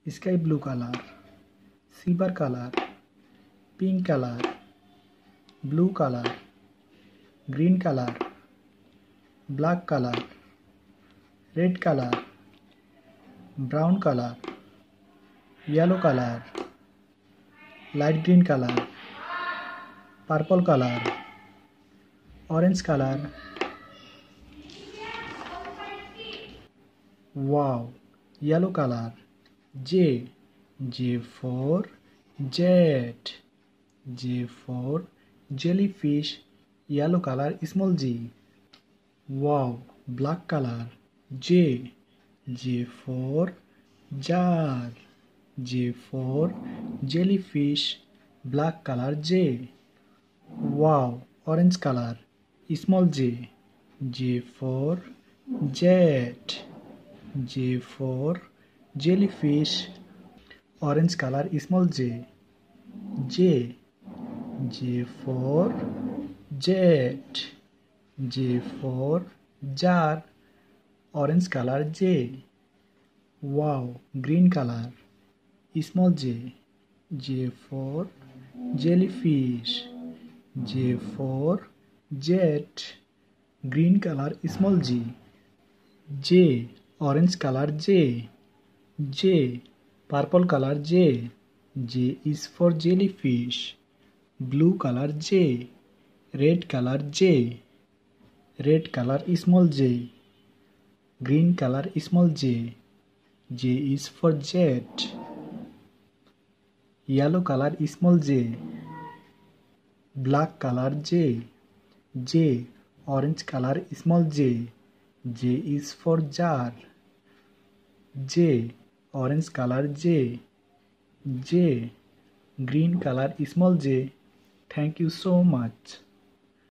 sky blue color, silver color, pink color, blue color, green color, black color, red color, brown color, yellow color, light green color, purple color, orange color. Wow, yellow color. J. J for jet. J for jellyfish. Yellow color, small g. Wow, black color. J. J for jar. J for jellyfish. Black color, J. Wow, orange color. Small j. J for jet. J for jellyfish. Orange color, small j. J. J for jet. J for jar. Orange color, J. Wow, green color. Small j. J for jellyfish. J for jet. Green color, small g. J. Orange color, J. J. Purple color, J. J is for jellyfish. Blue color, J. Red color, J. Red color, small j. Green color, small j. J is for jet. Yellow color, small j. Black color, J. J. Orange color, small j. J is for jar. J. Orange color, J. J. Green color, small j. Thank you so much.